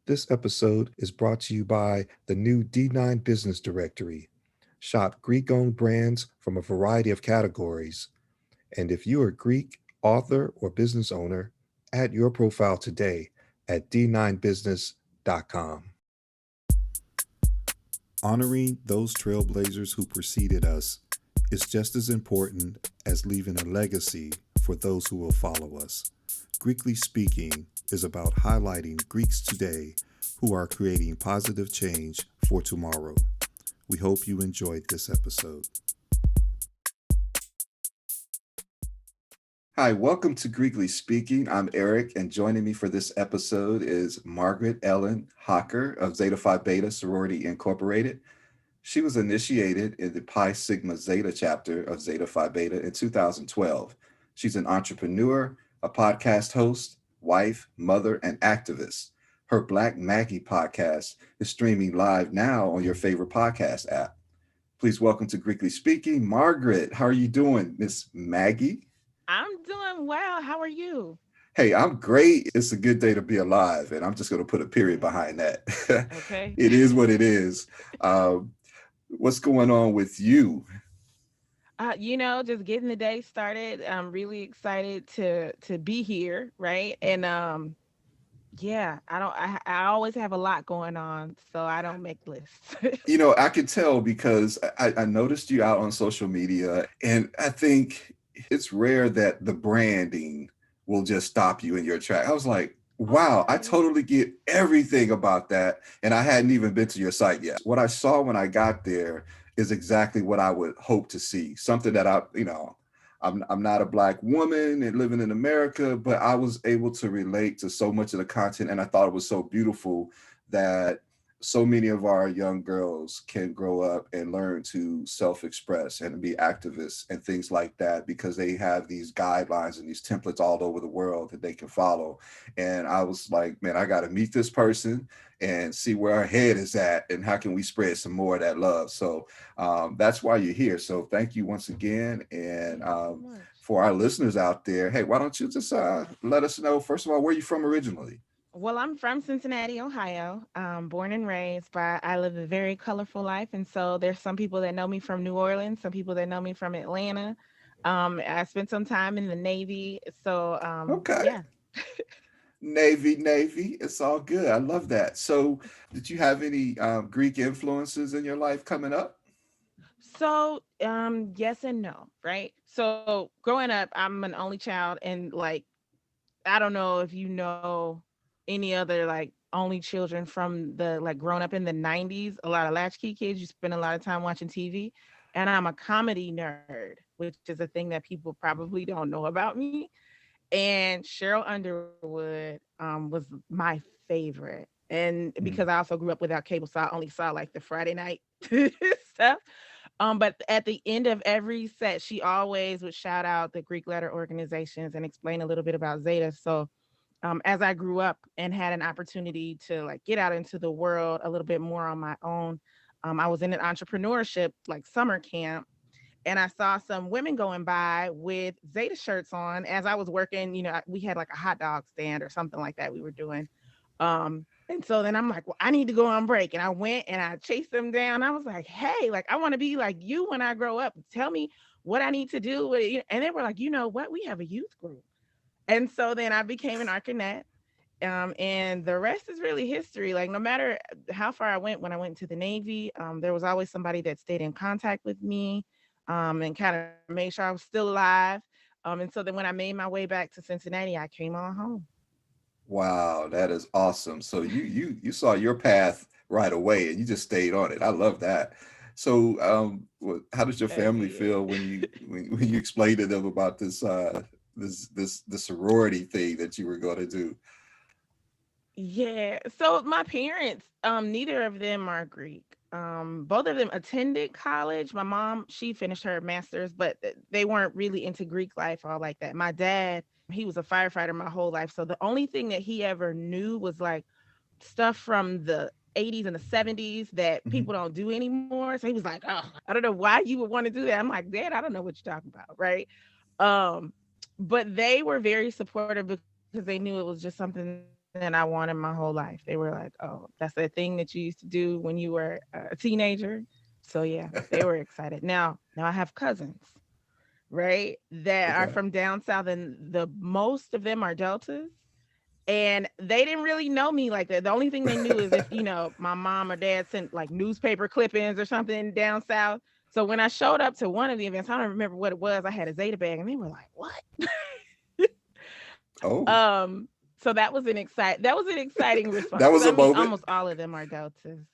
This episode is brought to you by the new D9 Business Directory. Shop Greek owned brands from a variety of categories. And if you are a Greek author or business owner, add your profile today at d9business.com. Honoring those trailblazers who preceded us is just as important as leaving a legacy for those who will follow us. Greekly Speaking is about highlighting Greeks today who are creating positive change for tomorrow. We hope you enjoyed this episode. Hi, welcome to Greekly Speaking. I'm Eric, and joining me for this episode is Margaret Ellen Hocker of Zeta Phi Beta Sorority Incorporated. She was initiated in the Pi Sigma Zeta chapter of Zeta Phi Beta in 2012. She's an entrepreneur, a podcast host, wife, mother, and activist. Her Black Maggie podcast is streaming live now on your favorite podcast app. Please welcome to Greekly Speaking, Margaret. How are you doing, Miss Maggie? I'm doing well. How are you? Hey, I'm great. It's a good day to be alive, and I'm just going to put a period behind that. Okay. It is what it is. Um, what's going on with you? Just getting the day started. I'm really excited to be here, right? And yeah, I always have a lot going on, so I don't make lists. I could tell because I noticed you out on social media, and I think it's rare that the branding will just stop you in your track. I was like, wow, I Okay. totally get everything about that. And I hadn't even been to your site yet. What I saw when I got there is exactly what I would hope to see. Something that I'm not a Black woman and living in America, but I was able to relate to so much of the content. And I thought it was so beautiful that so many of our young girls can grow up and learn to self-express and be activists and things like that because they have these guidelines and these templates all over the world that they can follow. And I was like, man, I got to meet this person and see where our head is at and how can we spread some more of that love. So that's why you're here. So thank you once again. And Thank you so much. for our listeners out there, hey, why don't you just let us know, first of all, where you from originally? Well, I'm from Cincinnati, Ohio. Born and raised, but I live a very colorful life, and so there's some people that know me from New Orleans, some people that know me from Atlanta. I spent some time in the Navy, so Okay. yeah. Navy. It's all good. I love that. So, did you have any Greek influences in your life coming up? So, yes and no, right? So, growing up, I'm an only child, and like, I don't know if you know any other like only children from the like growing up in the 90s. A lot of latchkey kids, you spend a lot of time watching TV, and I'm a comedy nerd, which is a thing that people probably don't know about me. And Cheryl Underwood was my favorite. And because I also grew up without cable, so I only saw like the Friday night stuff. But at the end of every set, she always would shout out the Greek letter organizations and explain a little bit about Zeta. So as I grew up and had an opportunity to like get out into the world a little bit more on my own, I was in an entrepreneurship like summer camp, and I saw some women going by with Zeta shirts on as I was working. We had like a hot dog stand or something like that we were doing. And so then I'm like, well, I need to go on break. And I went and I chased them down. I was like, hey, like, I want to be like you when I grow up. Tell me what I need to do. And they were like, you know what? We have a youth group. And so then I became an Arcanet. And the rest is really history. Like, no matter how far I went when I went to the Navy, there was always somebody that stayed in contact with me, and kind of made sure I was still alive. And so then when I made my way back to Cincinnati, I came on home. Wow, that is awesome. So you saw your path right away and you just stayed on it. I love that. So, how does your I family did. feel when you explained to them about this sorority thing that you were going to do? Yeah. So my parents, neither of them are Greek. Both of them attended college. My mom, she finished her master's, but they weren't really into Greek life or like that. My dad, he was a firefighter my whole life. So the only thing that he ever knew was like stuff from the 80s and the 70s that Mhm. people don't do anymore. So he was like, oh, I don't know why you would want to do that. I'm like, Dad, I don't know what you're talking about. Right. Um, but they were very supportive because they knew it was just something that I wanted to do. than I wanted my whole life. They were like, "Oh, that's the thing that you used to do when you were a teenager." So yeah, they were excited. Now I have cousins, right, that are Okay. from down south, and the most of them are deltas, and they didn't really know me like that. The only thing they knew is if, my mom or dad sent like newspaper clippings or something down south. So when I showed up to one of the events, I don't remember what it was. I had a Zeta bag, and they were like, "What?" Oh, um, so that was an exciting response that because was I a mean moment. almost all of them are deltas.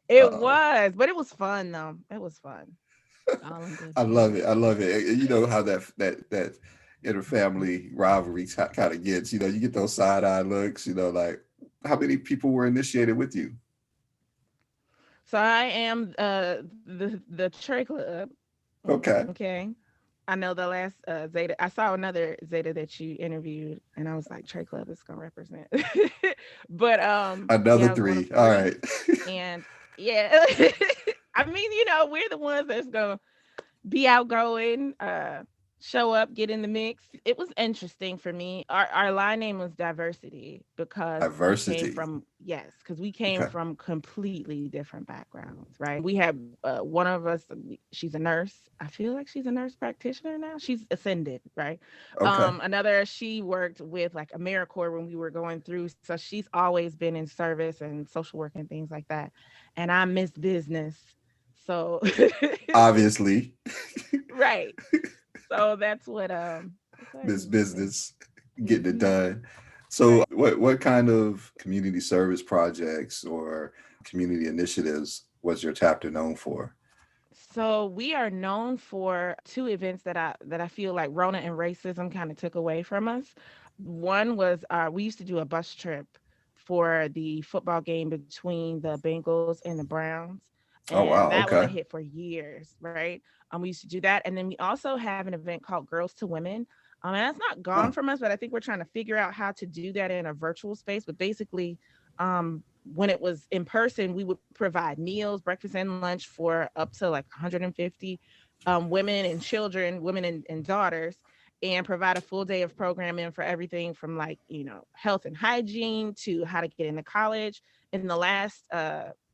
It Uh-oh. was, but it was fun though. It was fun. All in good I love spirits. it. I love it. You know how that inter-family rivalry kind of gets. You get those side-eye looks. Like how many people were initiated with you? So I am the Trey Club. Okay. Okay. I know the last Zeta. I saw another Zeta that you interviewed, and I was like, Trey Club is gonna represent. But Another yeah, I was one of three. All three, right. and yeah, I mean, we're the ones that's gonna be outgoing, show up, get in the mix. It was interesting for me. Our line name was diversity because we came Diversity. from yes, because we came Okay. from completely different backgrounds, right? We have one of us. She's a nurse. I feel like she's a nurse practitioner now. She's ascended, right? Okay. Another she worked with like AmeriCorps when we were going through, so she's always been in service and social work and things like that. And I miss business, so Obviously, right. So that's what I this used to do. business getting it Mhm. done. So, Right. what kind of community service projects or community initiatives was your chapter known for? So we are known for two events that I feel like Rona and racism kind of took away from us. One was we used to do a bus trip for the football game between the Bengals and the Browns. Oh And wow. that was a Okay. hit for years, right? We used to do that. And then we also have an event called Girls to Women. And that's not gone Oh from us, but I think we're trying to figure out how to do that in a virtual space. But basically, when it was in person, we would provide meals, breakfast and lunch for up to like 150 women and children, women and daughters, and provide a full day of programming for everything from like, health and hygiene to how to get into college. In the last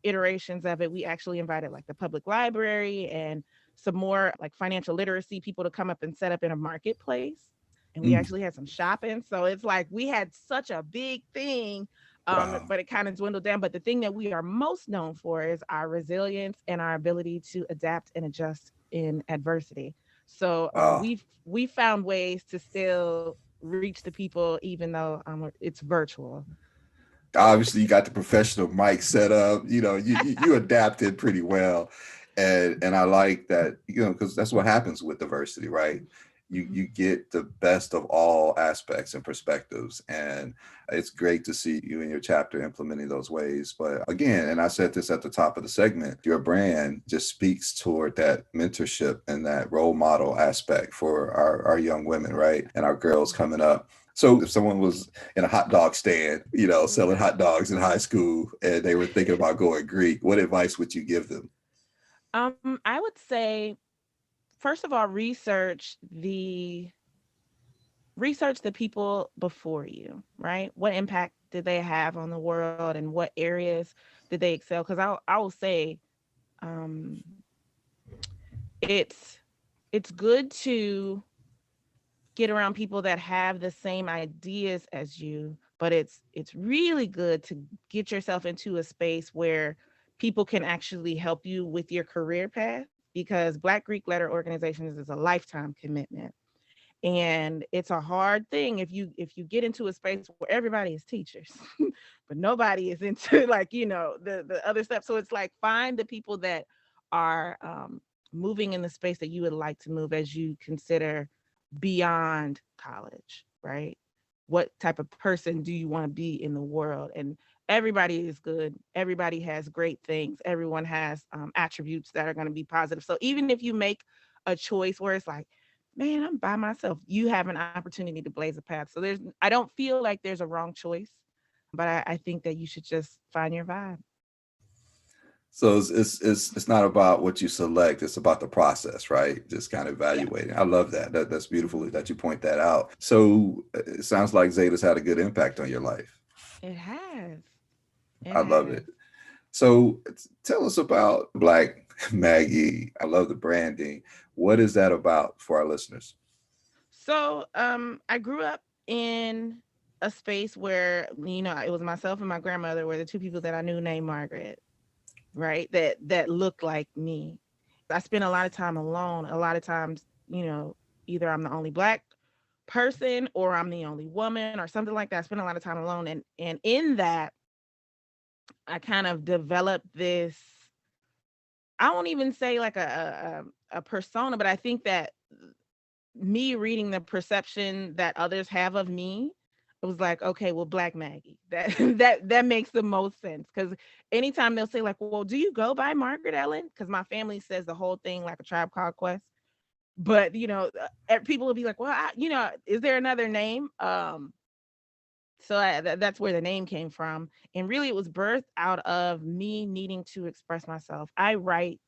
iterations of it, we actually invited like the public library and some more like financial literacy people to come up and set up in a marketplace. And we mm, actually had some shopping. So it's like we had such a big thing, wow. but it kind of dwindled down. But the thing that we are most known for is our resilience and our ability to adapt and adjust in adversity. So Wow. we found ways to still reach the people even though it's virtual. Obviously, you got the professional mic set up. You adapted pretty well, and I like that. Because that's what happens with diversity, right? You Mhm. you get the best of all aspects and perspectives, and it's great to see you in your chapter implementing those ways. But again, and I said this at the top of the segment, your brand just speaks toward that mentorship and that role model aspect for our young women, right, and our girls Right. coming up. So if someone was in a hot dog stand, selling Right. hot dogs in high school, and they were thinking about going Greek, what advice would you give them? I would say first of all, research the people before you, right? What impact did they have on the world and what areas did they excel? Because I will say, um, it's it's good to get around people that have the same ideas as you, but it's really good to get yourself into a space where people can actually help you with your career path because Black Greek letter organizations is a lifetime commitment, and it's a hard thing if you get into a space where everybody is teachers but nobody is into like the other stuff. So it's like find the people that are moving in the space that you would like to move as you consider beyond college, right? What type of person do you want to be in the world? And everybody is good, everybody has great things, everyone has attributes that are going to be positive. So even if you make a choice where it's like, man, I'm by myself, you have an opportunity to blaze a path. So I don't feel like there's a wrong choice, but I think that you should just find your vibe. So it's not about what you select; it's about the process, right? Just kind of Yeah. evaluating. I love that. That's beautiful that you point that out. So it sounds like Zeta's had a good impact on your life. It has. It I love has. it. So tell us about Black Maggie. I love the branding. What is that about for our listeners? So, I grew up in a space where, it was myself and my grandmother were the two people that I knew named Margaret, right? That looked like me. I spent a lot of time alone. A lot of times, either I'm the only black person or I'm the only woman or something like that. I spent a lot of time alone, and in that, I kind of developed this. I won't even say like a persona, but I think that me reading the perception that others have of me, it was like, okay, well, Black Maggie. That that makes the most sense. Because anytime they'll say, like, well, do you go by Margaret Ellen? Because my family says the whole thing like a Tribe Called Quest. But people will be like, well, is there another name? So that's where the name came from, and really, it was birthed out of me needing to express myself. I write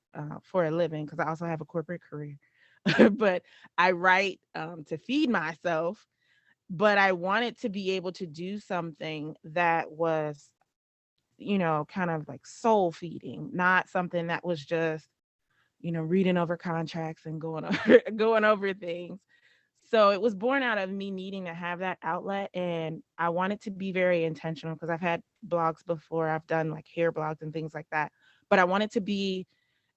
for a living because I also have a corporate career, but I write to feed myself. But I wanted to be able to do something that was, kind of like soul feeding, not something that was just, reading over contracts and going over going over things. So it was born out of me needing to have that outlet, and I wanted to be very intentional because I've had blogs before. I've done like hair blogs and things like that. But I wanted to be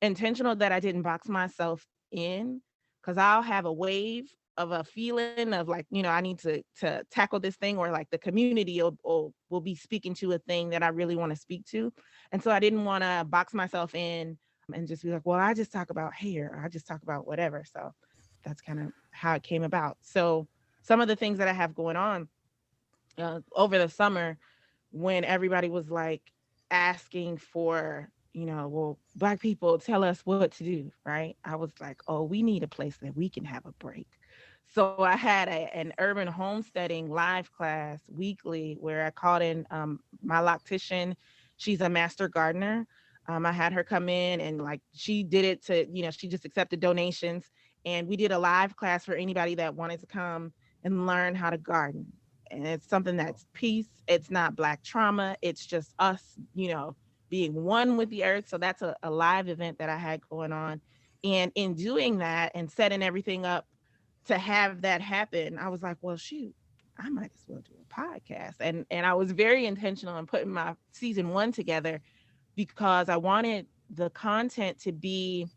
intentional that I didn't box myself in, because I'll have a wave of a feeling of like, I need to tackle this thing, or like the community will be speaking to a thing that I really want to speak to. And so I didn't want to box myself in and just be like, well, I just talk about hair, I just talk about whatever. So that's kind of how it came about. So some of the things that I have going on over the summer, when everybody was like asking for, well, Black people, tell us what to do, right? I was like, oh, we need a place that we can have a break. So I had an urban homesteading live class weekly where I called in my loctician. She's a master gardener. I had her come in, and like she did it to, she just accepted donations. And we did a live class for anybody that wanted to come and learn how to garden. And it's something that's peace. It's not Black trauma. It's just us, being one with the earth. So that's a live event that I had going on. And in doing that and setting everything up to have that happen, I was like, well, shoot, I might as well do a podcast. And I was very intentional in putting my season one together because I wanted the content to be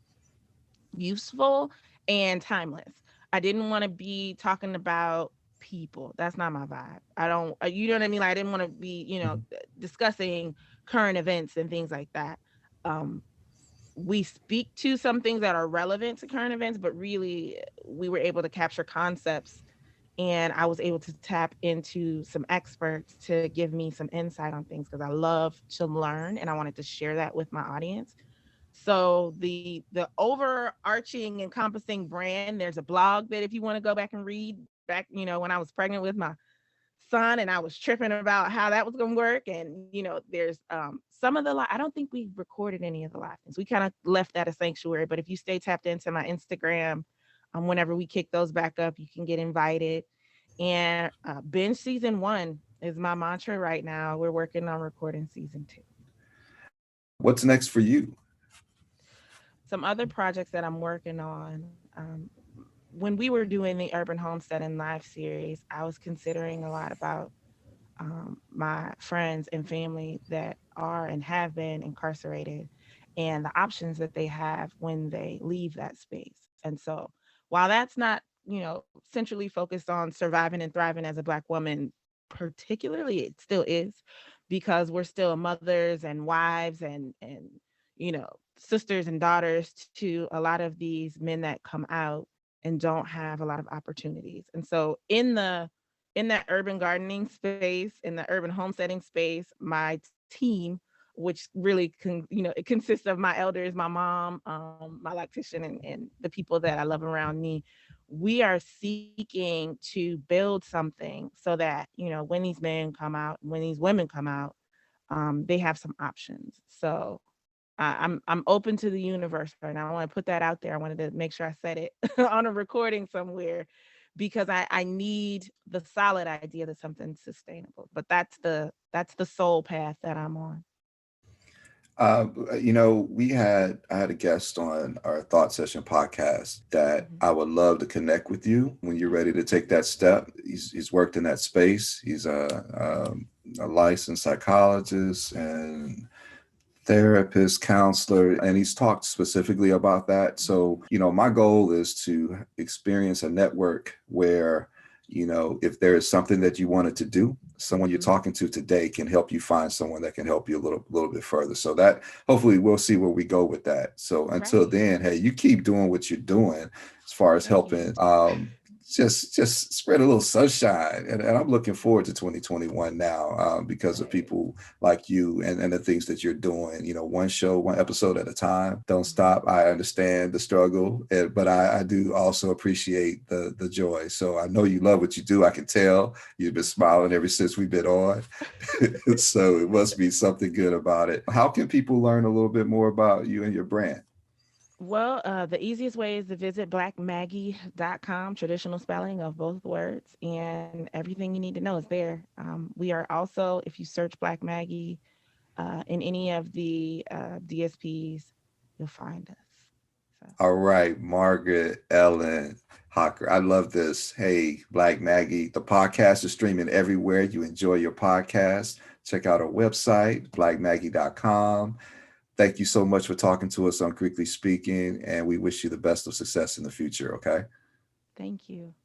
useful and timeless. I didn't want to be talking about people. That's not my vibe. I don't, you know what I mean? Like, I didn't want to be, discussing current events and things like that. Um, we speak to some things that are relevant to current events, but really we were able to capture concepts, and I was able to tap into some experts to give me some insight on things because I love to learn and I wanted to share that with my audience. So the overarching encompassing brand, there's a blog that if you want to go back and read back, when I was pregnant with my son and I was tripping about how that was going to work. And, there's some of the, I don't think we recorded any of the live things. We kind of left that a sanctuary, but if you stay tapped into my Instagram, whenever we kick those back up, you can get invited. And binge season one is my mantra right now. We're working on recording season two. What's next for you? Some other projects that I'm working on. When we were doing the Urban Homestead and Live series, I was considering a lot about my friends and family that are and have been incarcerated and the options that they have when they leave that space. And so while that's not, centrally focused on surviving and thriving as a Black woman, particularly, it still is, because we're still mothers and wives and sisters and daughters to a lot of these men that come out and don't have a lot of opportunities. And so in that urban gardening space, in the urban homesteading space, my team, which really it consists of my elders, my mom, my lactician, and the people that I love around me. We are seeking to build something so that, when these men come out, when these women come out, they have some options. So I'm open to the universe right now. I want to put that out there. I wanted to make sure I said it on a recording somewhere, because I need the solid idea that something's sustainable. But that's the soul path that I'm on. I had a guest on our Thought Session podcast that Mhm. I would love to connect with you when you're ready to take that step. He's worked in that space. He's a licensed psychologist and therapist, counselor, and he's talked specifically about that. So, my goal is to experience a network where, if there is something that you wanted to do, someone you're Mhm. talking to today can help you find someone that can help you a little bit further. So that hopefully we'll see where we go with that. So until Right. then, hey, you keep doing what you're doing as far as Thank you. helping just spread a little sunshine. And I'm looking forward to 2021 now, because of Right. people like you and the things that you're doing, one show, one episode at a time. Don't Mhm. stop. I understand the struggle, but I do also appreciate the joy. So I know you love what you do. I can tell you've been smiling ever since we've been on. So it must be something good about it. How can people learn a little bit more about you and your brand? Well, the easiest way is to visit blackmaggie.com, traditional spelling of both words, and everything you need to know is there. We are also, if you search Black Maggie in any of the DSPs, you'll find us. So All right, Margaret, Ellen, Hocker. I love this. Hey, Black Maggie, the podcast is streaming everywhere. You enjoy your podcast. Check out our website, blackmaggie.com. Thank you so much for talking to us on Quickly Speaking, and we wish you the best of success in the future. Okay. thank you.